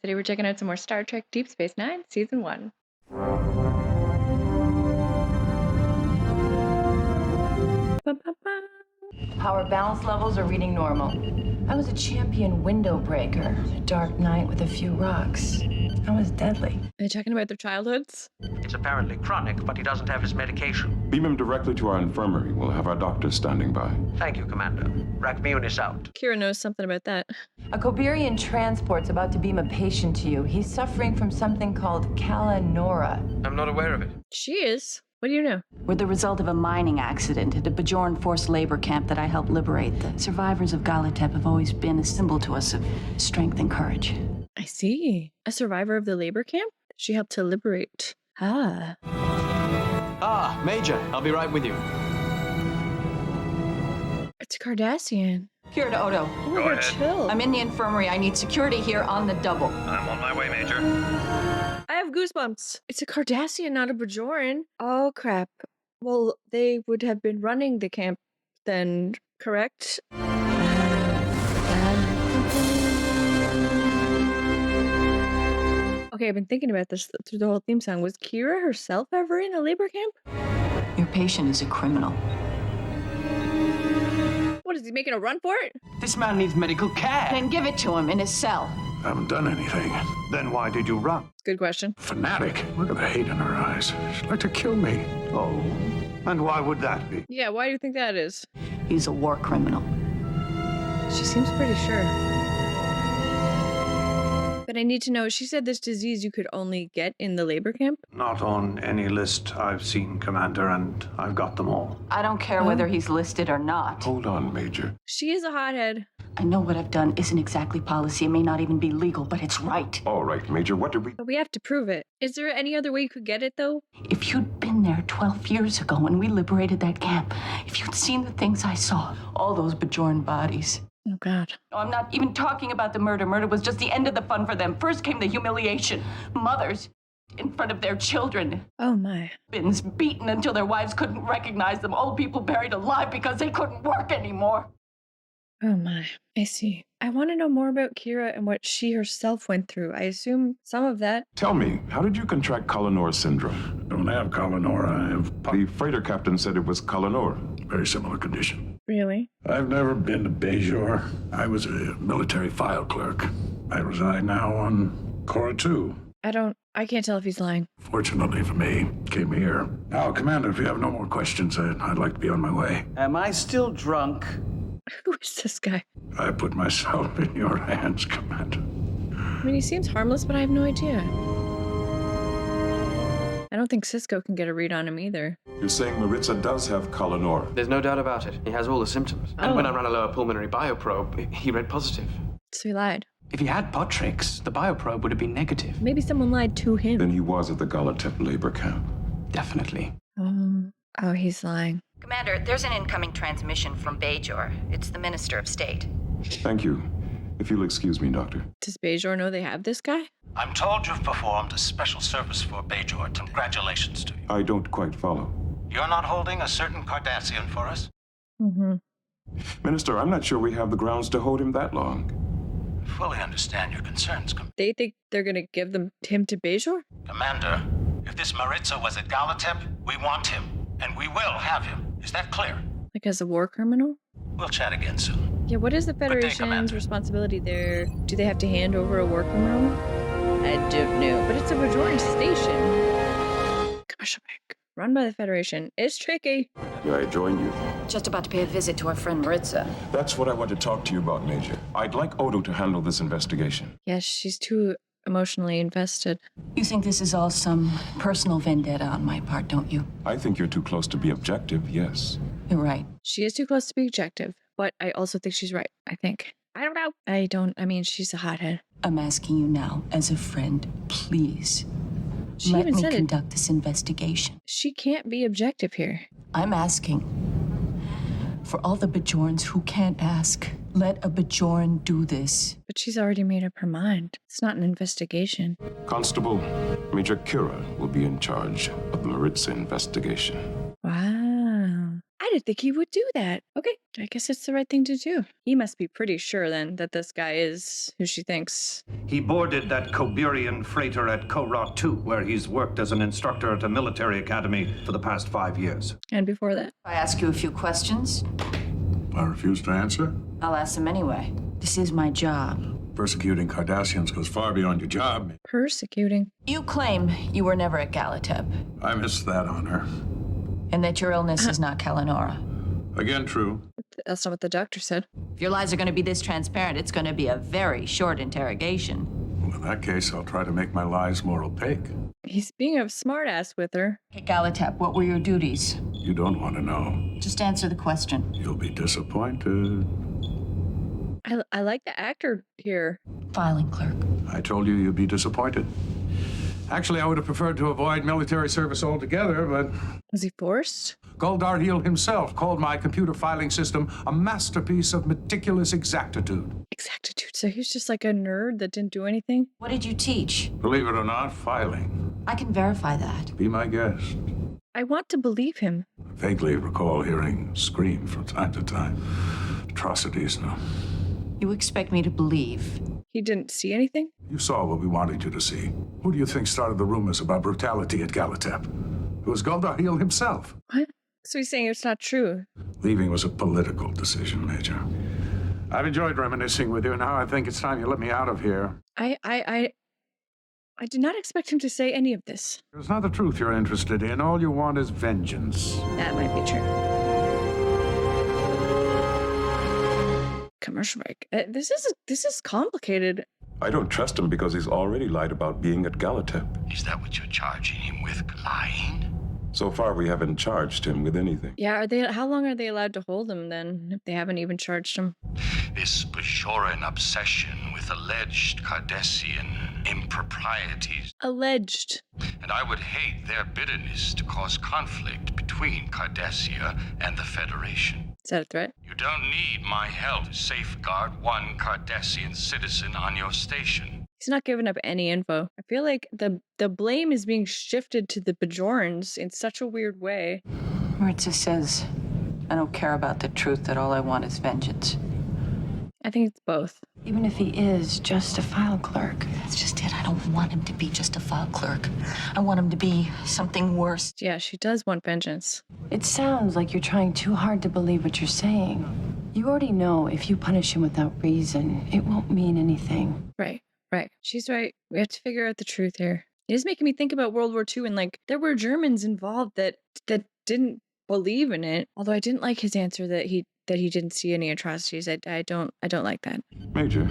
Today we're checking out some more Star Trek Deep Space Nine, Season 1. Ba-ba-ba. Power balance levels are reading normal. I was a champion window breaker, a dark night with a few rocks. I was deadly. Are they talking about their childhoods? It's apparently chronic, but he doesn't have his medication. Beam him directly to our infirmary. We'll have our doctors standing by. Thank you, Commander. Racmune is out. Kira knows something about that. A Koberian transport's about to beam a patient to you. He's suffering from something called Kalanora. I'm not aware of it. She is. What do you know? We're the result of a mining accident at a Bajoran forced labor camp that I helped liberate. The survivors of Galatep have always been a symbol to us of strength and courage. I see. A survivor of the labor camp? She helped to liberate. Ah. Ah, Major, I'll be right with you. It's Cardassian. Kira to Odo. Oh, Go we're ahead. chill. I'm in the infirmary. I need security here on the double. I'm on my way, Major. I have goosebumps. It's a Cardassian, not a Bajoran. Oh, crap. Well, they would have been running the camp then, correct? Okay, I've been thinking about this through the whole theme song. Was Kira herself ever in a labor camp? Your patient is a criminal. What, is he making a run for it? This man needs medical care. Then give it to him in his cell. Haven't done anything. Then why did you run? Good question. Fanatic. Look at the hate in her eyes. She'd like to kill me. Oh. And why would that be? Yeah, why do you think that is? He's a war criminal. She seems pretty sure. But I need to know, she said this disease you could only get in the labor camp? Not on any list I've seen, Commander, and I've got them all. I don't care whether he's listed or not. Hold on, Major. She is a hothead. I know what I've done isn't exactly policy. It may not even be legal, but it's right. All right, Major, what did we... But we have to prove it. Is there any other way you could get it, though? If you'd been there 12 years ago when we liberated that camp, if you'd seen the things I saw, all those Bajoran bodies. Oh, God. No, I'm not even talking about the murder. Murder was just the end of the fun for them. First came the humiliation. Mothers in front of their children. Oh, my. Husbands beaten until their wives couldn't recognize them. Old people buried alive because they couldn't work anymore. Oh, my. I see. I want to know more about Kira and what she herself went through. I assume some of that. Tell me, how did you contract Kalanor syndrome? Don't have Kalanora. I have The freighter captain said it was Kalanor. very similar condition. Really? I've never been to Bajor. I was a military file clerk. I reside now on Cora 2. I can't tell if he's lying. Fortunately for me, came here. Now, Commander, if you have no more questions, I'd like to be on my way. Am I still drunk? Who is this guy? I put myself in your hands, Commander. I mean, he seems harmless, but I have no idea. I don't think Cisco can get a read on him either. You're saying Maritza does have Kalanor. There's no doubt about it. He has all the symptoms. And when I ran a lower pulmonary bioprobe, he read positive. So he lied. If he had Potrix, the bioprobe would have been negative. Maybe someone lied to him. Then he was at the Galatep labor camp. Definitely. Oh, he's lying. Commander, there's an incoming transmission from Bajor. It's the Minister of State. Thank you. If you'll excuse me, Doctor. Does Bajor know they have this guy? I'm told you've performed a special service for Bajor. Congratulations to you. I don't quite follow. You're not holding a certain Cardassian for us? Mm-hmm. Minister, I'm not sure we have the grounds to hold him that long. Fully understand your concerns, They think they're gonna give him to Bajor? Commander. If this Maritza was at Galatep, we want him, and we will have him. Is that clear? Like as a war criminal? We'll chat again soon. Yeah, what is the day, Federation's Commander. responsibility there? Do they have to hand over a war criminal? I don't know, but it's a Bajoran station. Commercial break. Run by the Federation. It's tricky. May I join you? Just about to pay a visit to our friend Maritza. That's what I want to talk to you about, Major. I'd like Odo to handle this investigation. Yes, she's too emotionally invested. You think this is all some personal vendetta on my part, don't you? I think you're too close to be objective, yes. You're right. She is too close to be objective, but I also think she's right. I think. I don't know. I mean, she's a hothead. I'm asking you now, as a friend, please. She let even me said it. conduct this investigation. She can't be objective here. I'm asking for all the Bajorans who can't ask. Let a Bajoran do this. But she's already made up her mind. It's not an investigation. Constable, Major Kira will be in charge of the Maritza investigation. Wow. I didn't think he would do that. Okay, I guess it's the right thing to do. He must be pretty sure then that this guy is who she thinks. He boarded that Coberian freighter at Korot 2, where he's worked as an instructor at a military academy for the past 5 years. And before that. I ask you a few questions, I refuse to answer. I'll ask them anyway. This is my job. Persecuting Cardassians goes far beyond your job. Persecuting. You claim you were never at Galatep, I miss that honor. and that your illness is not Kalanora. Again, true. That's not what the doctor said. If your lies are going to be this transparent, it's going to be a very short interrogation. Well, in that case, I'll try to make my lies more opaque. He's being a smartass with her. At Galatep, what were your duties? You don't want to know. Just answer the question. You'll be disappointed. I like the actor here. Filing clerk. I told you you'd be disappointed. Actually, I would have preferred to avoid military service altogether, but Was he forced? Goldar Heel himself called my computer filing system a masterpiece of meticulous exactitude. Exactitude. So he was just like a nerd that didn't do anything? What did you teach? Believe it or not, filing. I can verify that. Be my guest. I want to believe him. Vaguely recall hearing scream from time to time. Atrocities, no. You expect me to believe? He didn't see anything? You saw what we wanted you to see. Who do you think started the rumors about brutality at Galatep? It was Goldar Heel himself. What? So he's saying it's not true. Leaving was a political decision, Major. I've enjoyed reminiscing with you. Now I think it's time you let me out of here. I did not expect him to say any of this. It's not the truth you're interested in. All you want is vengeance. That might be true. Commercial break. This is complicated. I don't trust him because he's already lied about being at Galatep. Is that what you're charging him with? Lying? So far, we haven't charged him with anything. Yeah, how long are they allowed to hold him then if they haven't even charged him? This Bajoran obsession with alleged Cardassian improprieties. Alleged. And I would hate their bitterness to cause conflict between Cardassia and the Federation. Is that a threat? You don't need my help to safeguard one Cardassian citizen on your station. He's not giving up any info. I feel like the blame is being shifted to the Bajorans in such a weird way. Maritza says, I don't care about the truth, that all I want is vengeance. I think it's both. Even if he is just a file clerk. That's just it. I don't want him to be just a file clerk. I want him to be something worse. Yeah, she does want vengeance. It sounds like you're trying too hard to believe what you're saying. You already know if you punish him without reason, it won't mean anything. Right. She's right. We have to figure out the truth here. It is making me think about World War II and like there were Germans involved that didn't believe in it. Although I didn't like his answer that he didn't see any atrocities. I don't like that. Major,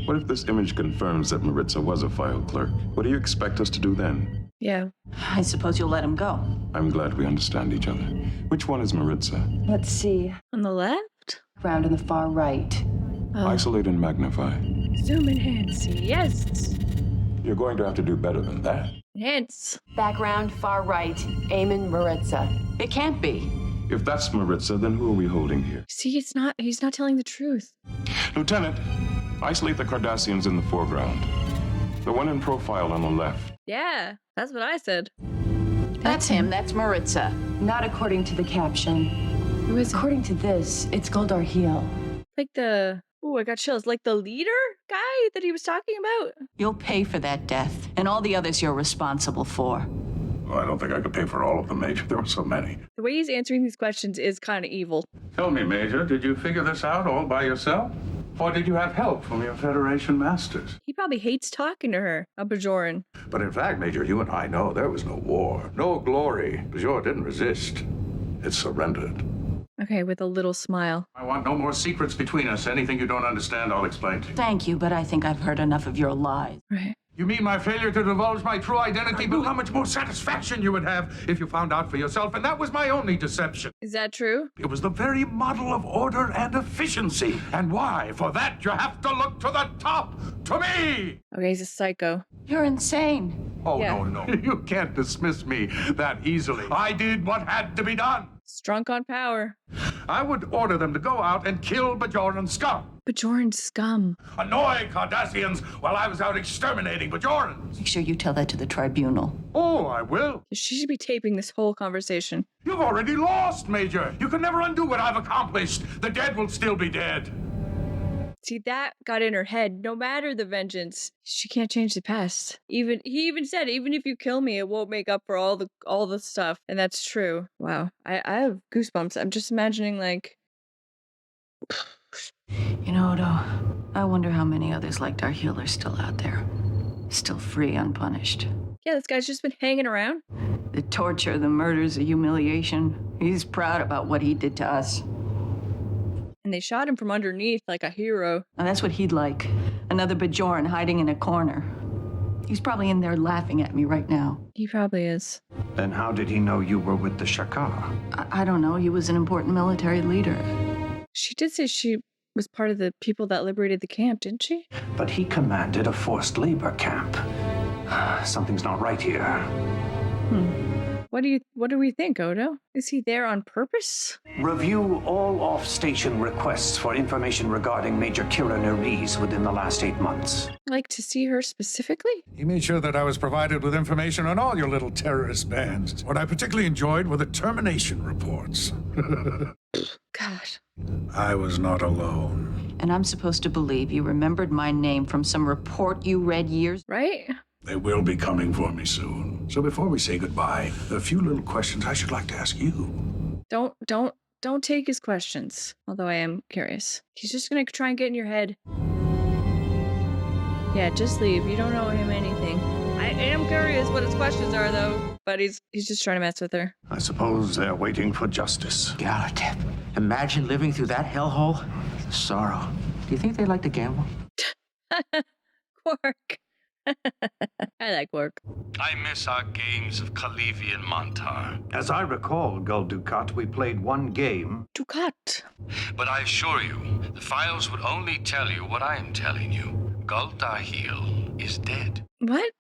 what if this image confirms that Maritza was a file clerk? What do you expect us to do then? Yeah. I suppose you'll let him go. I'm glad we understand each other. Which one is Maritza? Let's see. On the left? Round on the far right. Oh. Isolate and magnify. Zoom enhance. Yes. You're going to have to do better than that. Enhance. Background, far right. Eamon Maritza. It can't be. If that's Maritza, then who are we holding here? See, he's not telling the truth. Lieutenant, isolate the Cardassians in the foreground. The one in profile on the left. Yeah, that's what I said. That's him. That's Maritza. Not according to the caption. Who is it? According to this, it's Goldar Heel. Like I got chills. Like the leader guy that he was talking about. You'll pay for that death and all the others you're responsible for. Well, I don't think I could pay for all of them, Major. There were so many. The way he's answering these questions is kind of evil. Tell me, Major, did you figure this out all by yourself? Or did you have help from your Federation masters? He probably hates talking to her, a Bajoran. But in fact, Major, you and I know there was no war, no glory. Bajor didn't resist. It surrendered. Okay, with a little smile. I want no more secrets between us. Anything you don't understand, I'll explain to you. Thank you, but I think I've heard enough of your lies. Right. You mean my failure to divulge my true identity? But how much more satisfaction you would have if you found out for yourself, and that was my only deception. Is that true? It was the very model of order and efficiency. And why? For that, you have to look to the top, to me! Okay, he's a psycho. You're insane. Oh, Yeah. no. You can't dismiss me that easily. I did what had to be done. Strunk on power. I would order them to go out and kill Bajoran scum. Bajoran scum. Annoy Cardassians while I was out exterminating Bajorans. Make sure you tell that to the tribunal. Oh, I will. She should be taping this whole conversation. You've already lost, Major. You can never undo what I've accomplished. The dead will still be dead. See, that got in her head. No matter the vengeance, she can't change the past. He even said, even if you kill me, it won't make up for all the stuff. And that's true. Wow. I have goosebumps. I'm just imagining, like... You know, Odo, I wonder how many others like Darhiel are still out there. Still free, unpunished. Yeah, this guy's just been hanging around. The torture, the murders, the humiliation. He's proud about what he did to us. And they shot him from underneath like a hero. And that's what he'd like. Another Bajoran hiding in a corner. He's probably in there laughing at me right now. He probably is. Then how did he know you were with the Shakar? I don't know. He was an important military leader. She did say she was part of the people that liberated the camp, didn't she? But he commanded a forced labor camp. Something's not right here. What do we think, Odo? Is he there on purpose? Review all off-station requests for information regarding Major Kira Nerys within the last 8 months. Like to see her specifically? He made sure that I was provided with information on all your little terrorist bands. What I particularly enjoyed were the termination reports. God. I was not alone. And I'm supposed to believe you remembered my name from some report you read years... Right? They will be coming for me soon. So before we say goodbye, a few little questions I should like to ask you. Don't take his questions. Although I am curious. He's just gonna try and get in your head. Yeah, just leave. You don't know him anything. I am curious what his questions are, though. But he's just trying to mess with her. I suppose they're waiting for justice. Galatep. Imagine living through that hellhole. Sorrow. Do you think they like to gamble? Quark. I like work. I miss our games of Khalivi and Montar. As I recall, Gul Dukat, we played one game. Ducat. But I assure you, the files would only tell you what I am telling you. Gul Darhiel is dead. What?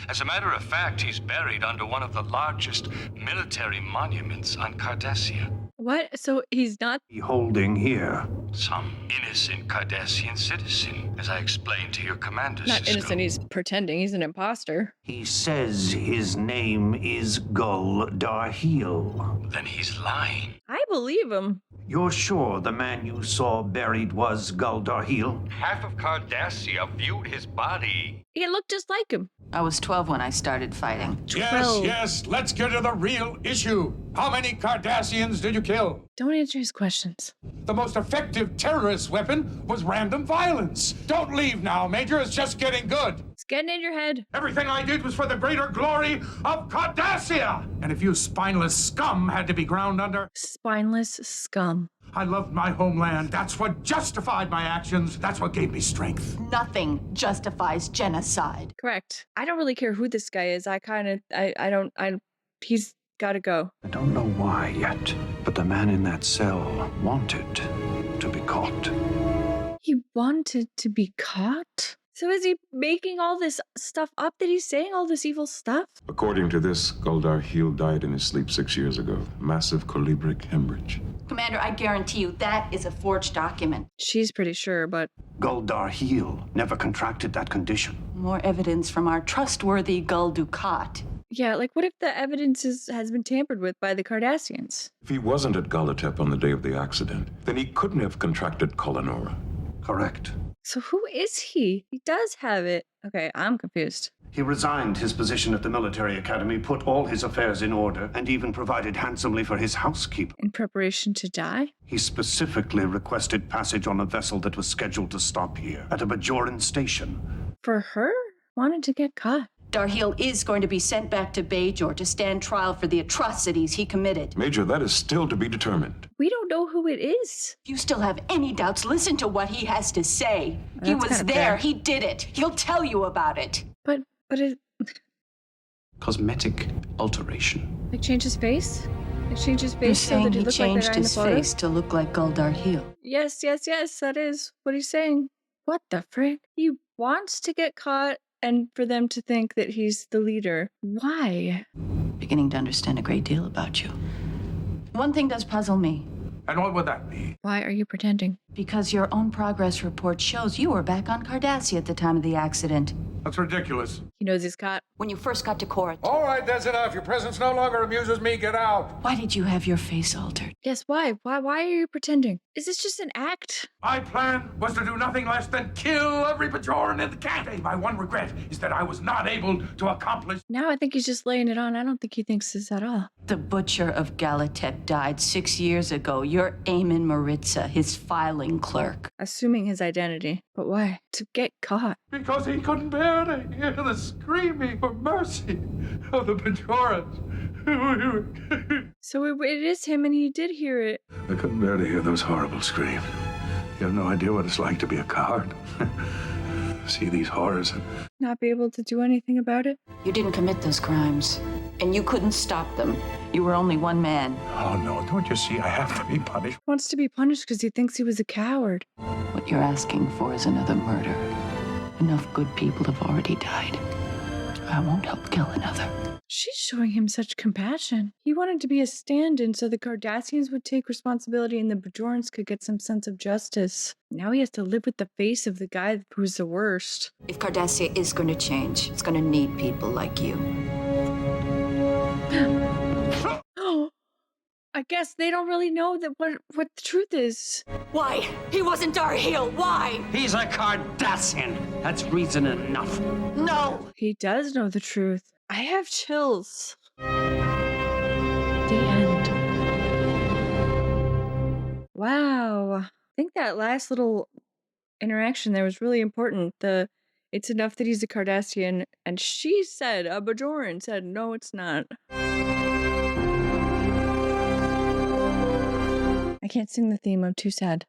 As a matter of fact, he's buried under one of the largest military monuments on Cardassia. What? So he's not... Holding here. Some innocent Cardassian citizen, as I explained to your commander, Not Cisco. innocent, he's pretending. He's an imposter. He says his name is Gul Darhiel. Then he's lying. I believe him. You're sure the man you saw buried was Gul Darhiel? Half of Cardassia viewed his body. He looked just like him. I was 12 when I started fighting. Yes, let's get to the real issue. How many Cardassians did you kill? Don't answer his questions. The most effective terrorist weapon was random violence. Don't leave now, Major. It's just getting good. It's getting in your head. Everything I did was for the greater glory of Cardassia. And if you spineless scum had to be ground under, Spineless scum. I loved my homeland. That's what justified my actions. That's what gave me strength. Nothing justifies genocide. Correct. I don't really care who this guy is. He's gotta go. I don't know why yet, but the man in that cell wanted to be caught. He wanted to be caught? So is he making all this stuff up that he's saying, all this evil stuff? According to this, Gul Darhiel died in his sleep 6 years ago. Massive colibric hemorrhage. Commander, I guarantee you that is a forged document. She's pretty sure, but... Gul Darhiel never contracted that condition. More evidence from our trustworthy Gul Dukat. Yeah, like what if the evidence has been tampered with by the Cardassians? If he wasn't at Galatep on the day of the accident, then he couldn't have contracted Kolanora. Correct. So who is he? He does have it. Okay, I'm confused. He resigned his position at the military academy, put all his affairs in order, and even provided handsomely for his housekeeper. In preparation to die? He specifically requested passage on a vessel that was scheduled to stop here, at a Bajoran station. For her? Wanted to get caught. Darhiel is going to be sent back to Bajor to stand trial for the atrocities he committed. Major, that is still to be determined. We don't know who it is. If you still have any doubts, listen to what he has to say. He That's was kinda there. fair. He did it. He'll tell you about it. But it... Cosmetic alteration. Like change his face? Like change his You're face so saying that he he looked like the changed guy in the his photo? face to look like Gul Darhiel. Yes, that is what he's saying. What the frick? He wants to get caught and for them to think that he's the leader. Why? Beginning to understand a great deal about you. One thing does puzzle me. And what would that be? Why are you pretending? Because your own progress report shows you were back on Cardassia at the time of the accident. That's ridiculous. He knows he's caught. When you first got to court. All right, that's enough. Your presence no longer amuses me. Get out. Why did you have your face altered? Yes, why? Why are you pretending? Is this just an act? My plan was to do nothing less than kill every Bajoran in the county. My one regret is that I was not able to accomplish. Now I think he's just laying it on. I don't think he thinks this at all. The butcher of Galatep died 6 years ago. You're Eamon Maritza, his filing clerk. Assuming his identity. But why? To get caught. Because he couldn't bear to hear the screaming for mercy of the Bajorans. So it is him, and he did hear it. I couldn't bear to hear those horrible screams. You have no idea what it's like to be a coward. See these horrors. Not be able to do anything about it? You didn't commit those crimes, and you couldn't stop them. You were only one man. Oh, no, don't you see? I have to be punished. Wants to be punished because he thinks he was a coward. What you're asking for is another murder. Enough good people have already died. I won't help kill another. She's showing him such compassion. He wanted to be a stand-in so the Cardassians would take responsibility and the Bajorans could get some sense of justice. Now he has to live with the face of the guy who's the worst. If Cardassia is going to change, it's going to need people like you. I guess they don't really know that what the truth is. Why? He wasn't Darhiel. Why? He's a Cardassian. That's reason enough. No! He does know the truth. I have chills. The end. Wow. I think that last little interaction there was really important. It's enough that he's a Cardassian, and she said, a Bajoran said, no, it's not. I can't sing the theme, I'm too sad.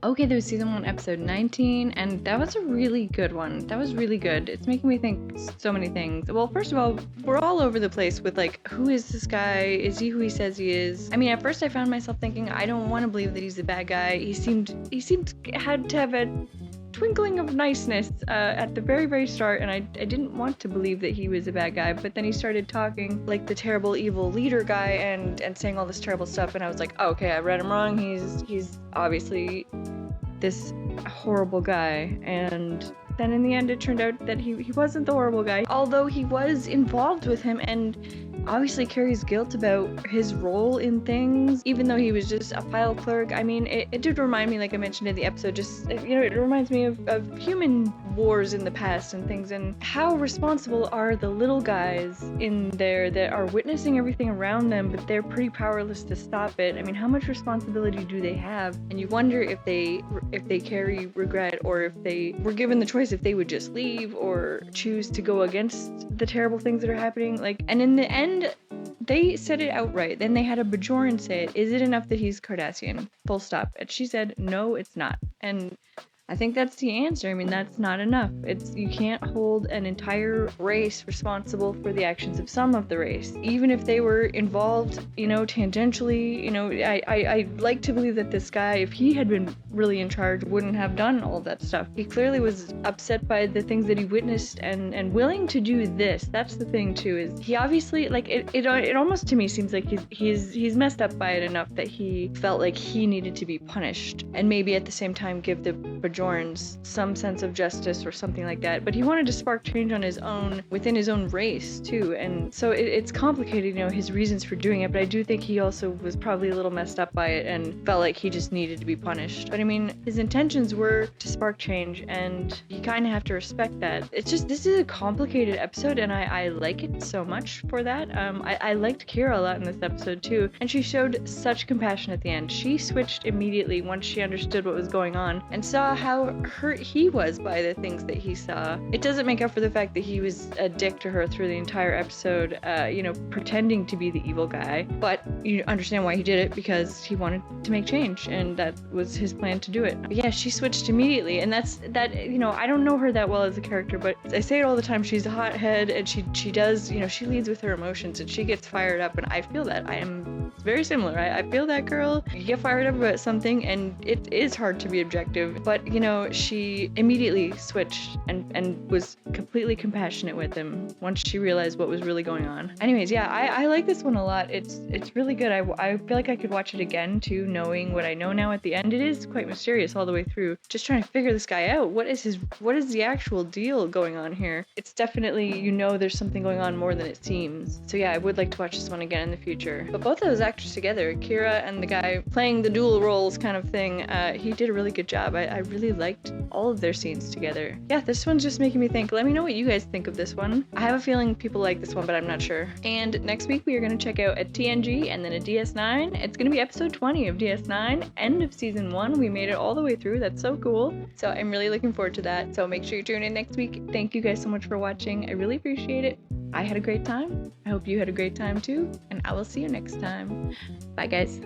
Okay, that was season 1, episode 19, and that was a really good one. That was really good. It's making me think so many things. Well, first of all, we're all over the place with like, who is this guy? Is he who he says he is? I mean, at first I found myself thinking, I don't want to believe that he's a bad guy. He had to have a twinkling of niceness at the very, very start, and I didn't want to believe that he was a bad guy, but then he started talking like the terrible, evil leader guy and saying all this terrible stuff, and I was like, oh, okay, I read him wrong. He's obviously this horrible guy, and then in the end it turned out that he wasn't the horrible guy, although he was involved with him and obviously carries guilt about his role in things, even though he was just a file clerk. I mean, it did remind me, like I mentioned in the episode, just, you know, it reminds me of human wars in the past and things, and how responsible are the little guys in there that are witnessing everything around them, but they're pretty powerless to stop it. I mean, how much responsibility do they have? And you wonder if they carry regret, or if they were given the choice, if they would just leave or choose to go against the terrible things that are happening. Like, and in the end, they said it outright. Then they had a Bajoran say it. Is it enough that he's Cardassian? Full stop. And she said, no, it's not. And I think that's the answer. I mean, that's not enough. You can't hold an entire race responsible for the actions of some of the race, even if they were involved, you know, tangentially. You know, I like to believe that this guy, if he had been really in charge, wouldn't have done all that stuff. He clearly was upset by the things that he witnessed and willing to do this. That's the thing too, is he obviously, like, it almost to me seems like he's messed up by it enough that he felt like he needed to be punished, and maybe at the same time give the Bajorans some sense of justice or something like that. But he wanted to spark change on his own, within his own race too, and so it's complicated, you know, his reasons for doing it. But I do think he also was probably a little messed up by it and felt like he just needed to be punished. But I mean, his intentions were to spark change, and you kind of have to respect that. It's just, this is a complicated episode, and I like it so much for that. I liked Kira a lot in this episode too, and she showed such compassion at the end. She switched immediately once she understood what was going on and saw how hurt he was by the things that he saw. It doesn't make up for the fact that he was a dick to her through the entire episode, you know, pretending to be the evil guy, but you understand why he did it, because he wanted to make change, and that was his plan to do it. But yeah, she switched immediately, and that, you know, I don't know her that well as a character, but I say it all the time, she's a hothead, and she does, you know, she leads with her emotions, and she gets fired up, and I feel that. I am It's very similar. I feel that girl. You get fired up about something, and it is hard to be objective. But, you know, she immediately switched and was completely compassionate with him once she realized what was really going on. Anyways, yeah, I like this one a lot. It's really good. I feel like I could watch it again, too, knowing what I know now at the end. It is quite mysterious all the way through. Just trying to figure this guy out. What is the actual deal going on here? It's definitely, you know, there's something going on more than it seems. So yeah, I would like to watch this one again in the future. But both of those actors together, Kira and the guy playing the dual roles kind of thing, he did a really good job. I really liked all of their scenes together. Yeah, this one's just making me think. Let me know what you guys think of this one. I have a feeling people like this one, but I'm not sure. And next week we are going to check out a TNG and then a DS9. It's going to be episode 20 of DS9, end of season 1. We made it all the way through. That's so cool. So I'm really looking forward to that. So make sure you tune in next week. Thank you guys so much for watching. I really appreciate it. I had a great time. I hope you had a great time too. And I will see you next time. Bye, guys.